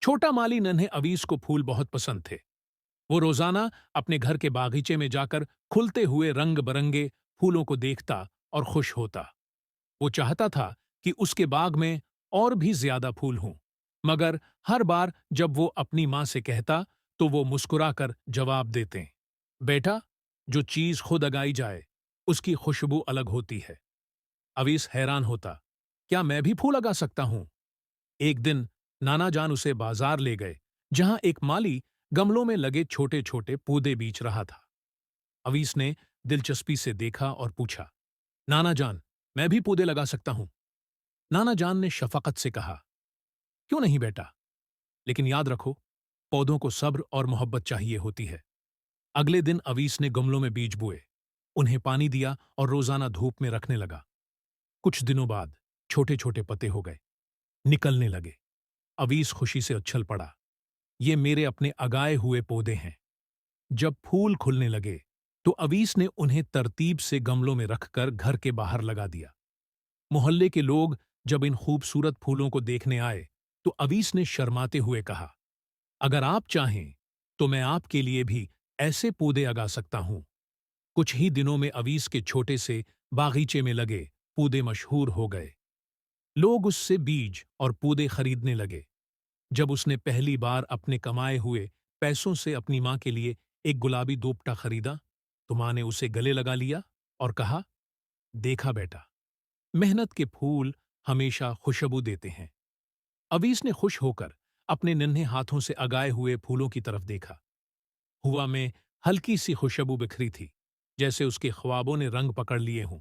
छोटा माली नन्हे अवीस को फूल बहुत पसंद थे। वो रोजाना अपने घर के बागीचे में जाकर खुलते हुए रंग बरंगे फूलों को देखता और खुश होता। वो चाहता था कि उसके बाग में और भी ज्यादा फूल हों, मगर हर बार जब वो अपनी माँ से कहता तो वो मुस्कुराकर जवाब देते, बेटा, जो चीज खुद उगाई जाए उसकी खुशबू अलग होती है। अवीस हैरान होता, क्या मैं भी फूल उगा सकता हूं? एक दिन नाना जान उसे बाजार ले गए, जहां एक माली गमलों में लगे छोटे छोटे पौधे बेच रहा था। अवीस ने दिलचस्पी से देखा और पूछा, नाना जान, मैं भी पौधे लगा सकता हूं? नाना जान ने शफकत से कहा, क्यों नहीं बेटा, लेकिन याद रखो, पौधों को सब्र और मोहब्बत चाहिए होती है। अगले दिन अवीस ने गमलों में बीज बोए, उन्हें पानी दिया और रोजाना धूप में रखने लगा। कुछ दिनों बाद छोटे छोटे पत्ते हो गए, निकलने लगे। अवीस खुशी से उछल पड़ा, ये मेरे अपने उगाए हुए पौधे हैं। जब फूल खुलने लगे तो अवीस ने उन्हें तरतीब से गमलों में रखकर घर के बाहर लगा दिया। मोहल्ले के लोग जब इन खूबसूरत फूलों को देखने आए तो अवीस ने शर्माते हुए कहा, अगर आप चाहें तो मैं आपके लिए भी ऐसे पौधे उगा सकता हूं। कुछ ही दिनों में अवीस के छोटे से बागीचे में लगे पौधे मशहूर हो गए। लोग उससे बीज और पौधे खरीदने लगे। जब उसने पहली बार अपने कमाए हुए पैसों से अपनी मां के लिए एक गुलाबी दोपटा खरीदा तो मां ने उसे गले लगा लिया और कहा, देखा बेटा, मेहनत के फूल हमेशा खुशबू देते हैं। अवीस ने खुश होकर अपने नन्हे हाथों से उगाए हुए फूलों की तरफ देखा। हवा में हल्की सी खुशबू बिखरी थी, जैसे उसके ख्वाबों ने रंग पकड़ लिए हों।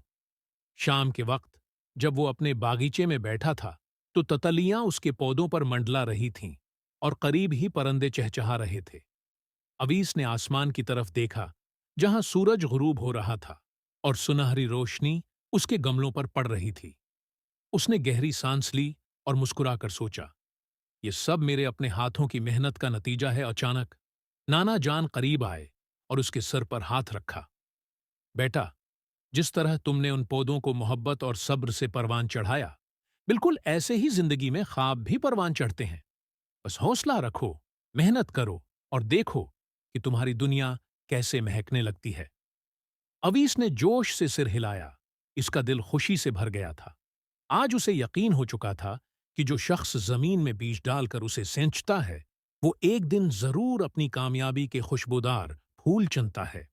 शाम के वक्त जब वो अपने बागीचे में बैठा था तो ततलियां उसके पौधों पर मंडला रही थीं और करीब ही परिंदे चहचहा रहे थे। अवीस ने आसमान की तरफ देखा, जहां सूरज गुरूब हो रहा था और सुनहरी रोशनी उसके गमलों पर पड़ रही थी। उसने गहरी सांस ली और मुस्कुराकर सोचा, ये सब मेरे अपने हाथों की मेहनत का नतीजा है। अचानक नाना जान करीब आए और उसके सर पर हाथ रखा। बेटा, जिस तरह तुमने उन पौधों को मोहब्बत और सब्र से परवान चढ़ाया, बिल्कुल ऐसे ही जिंदगी में ख्वाब भी परवान चढ़ते हैं। बस हौसला रखो, मेहनत करो और देखो कि तुम्हारी दुनिया कैसे महकने लगती है। अवीस ने जोश से सिर हिलाया, इसका दिल खुशी से भर गया था। आज उसे यकीन हो चुका था कि जो शख्स जमीन में बीज डालकर उसे सिंचता है, वो एक दिन जरूर अपनी कामयाबी के खुशबूदार फूल चुनता है।